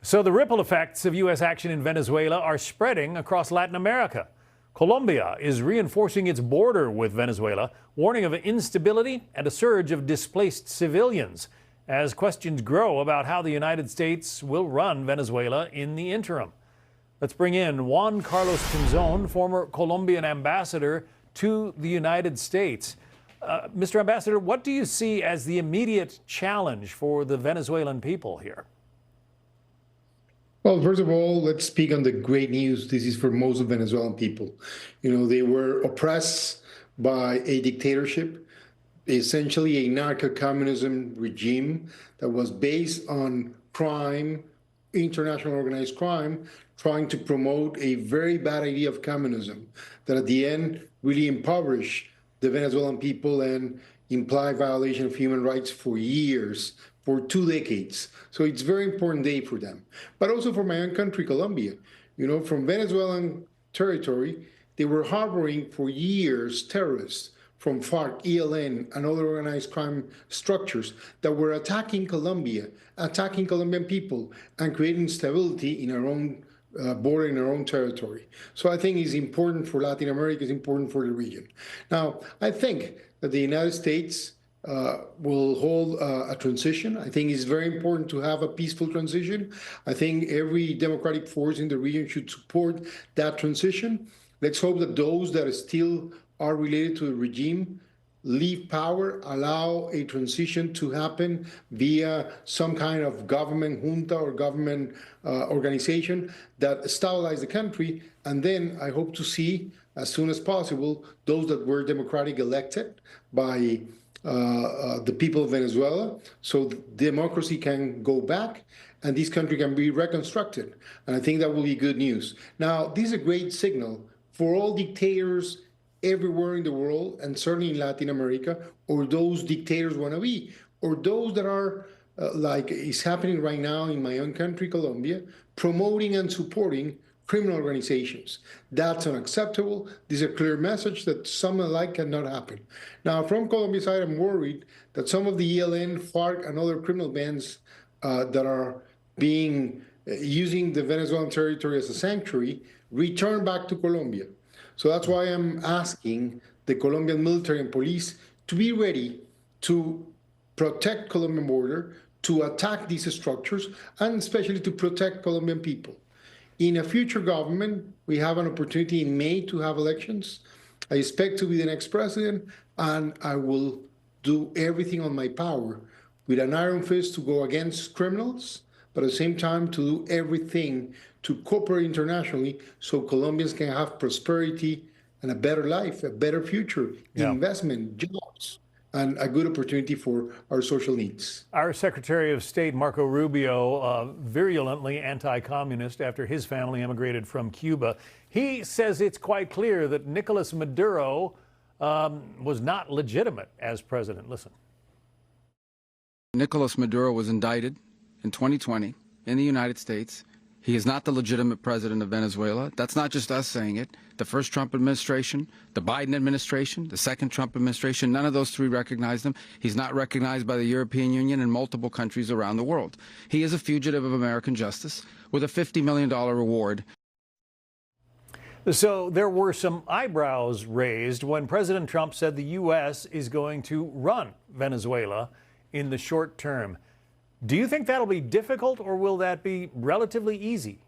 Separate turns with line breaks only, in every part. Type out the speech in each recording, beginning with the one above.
So the ripple effects of U.S. action in Venezuela are spreading across Latin America. Colombia is reinforcing its border with Venezuela, warning of instability and a surge of displaced civilians as questions grow about how the United States will run Venezuela in the interim. Let's bring in Juan Carlos Pinzon, former Colombian ambassador to the United States. Mr. Ambassador, what do you see as the immediate challenge for the Venezuelan people here?
Well, first of all, let's speak on the great news. This is for most of Venezuelan people. They were oppressed by a dictatorship, essentially a narco-communism regime that was based on crime, international organized crime, trying to promote a very bad idea of communism that at the end really impoverished the Venezuelan people and implied violation of human rights for years, for 2 decades. So it's a very important day for them. But also for my own country, Colombia. From Venezuelan territory, they were harboring for years terrorists from FARC, ELN, and other organized crime structures that were attacking Colombia, attacking Colombian people, and creating instability in our own border, in our own territory. So I think it's important for Latin America, it's important for the region. Now, I think that the United States will hold a transition. I think it's very important to have a peaceful transition. I think every democratic force in the region should support that transition. Let's hope that those that still are related to the regime leave power, allow a transition to happen via some kind of government junta or government organization that stabilize the country. And then I hope to see, as soon as possible, those that were democratically elected by the people of Venezuela, so democracy can go back and this country can be reconstructed. And I think that will be good news. Now, this is a great signal for all dictators everywhere in the world, and certainly in Latin America, or those dictators wannabe, or those that are, like is happening right now in my own country, Colombia, promoting and supporting criminal organizations. That's unacceptable. This is a clear message that something like cannot happen. Now, from Colombia's side, I'm worried that some of the ELN, FARC, and other criminal bands that are using the Venezuelan territory as a sanctuary return back to Colombia. So that's why I'm asking the Colombian military and police to be ready to protect Colombian border, to attack these structures, and especially to protect Colombian people. In a future government, we have an opportunity in May to have elections. I expect to be the next president, and I will do everything on my power with an iron fist to go against criminals, but at the same time to do everything to cooperate internationally so Colombians can have prosperity and a better life, a better future, investment, jobs, and a good opportunity for our social needs.
Our Secretary of State, Marco Rubio, virulently anti-communist after his family immigrated from Cuba. He says it's quite clear that Nicolas Maduro was not legitimate as president. Listen.
Nicolas Maduro was indicted in 2020 in the United States. He is not the legitimate president of Venezuela. That's not just us saying it. The first Trump administration, the Biden administration, the second Trump administration, none of those three recognized him. He's not recognized by the European Union and multiple countries around the world. He is a fugitive of American justice with a $50 million reward.
So there were some eyebrows raised when President Trump said the U.S. is going to run Venezuela in the short term. Do you think that'll be difficult, or will that be relatively easy?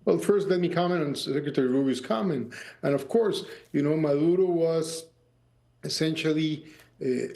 Well, first, let me comment on Secretary Rubio's comment. And of course, Maduro was essentially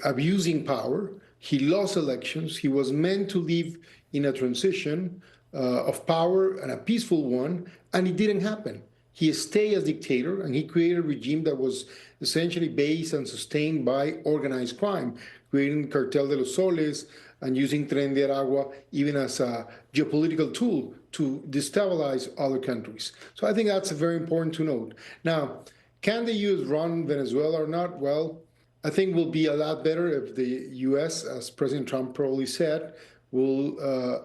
abusing power. He lost elections. He was meant to live in a transition of power, and a peaceful one, and it didn't happen. He stayed as dictator, and he created a regime that was essentially based and sustained by organized crime, creating Cartel de los Soles and using Tren de Aragua even as a geopolitical tool to destabilize other countries. So I think that's very important to note. Now, can the U.S. run Venezuela or not? Well, I think it will be a lot better if the U.S., as President Trump probably said, will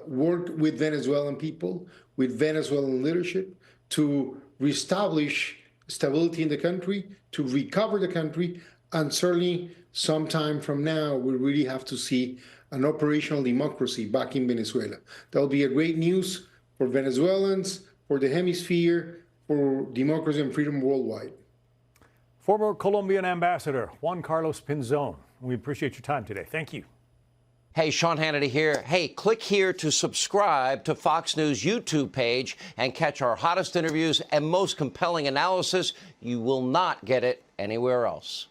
work with Venezuelan people, with Venezuelan leadership, to reestablish stability in the country, to recover the country, and certainly sometime from now, we really have to see an operational democracy back in Venezuela. That'll be a great news for Venezuelans, for the hemisphere, for democracy and freedom worldwide.
Former Colombian Ambassador Juan Carlos Pinzon, we appreciate your time today. Thank you.
Hey, Sean Hannity here. Hey, click here to subscribe to Fox News YouTube page and catch our hottest interviews and most compelling analysis. You will not get it anywhere else.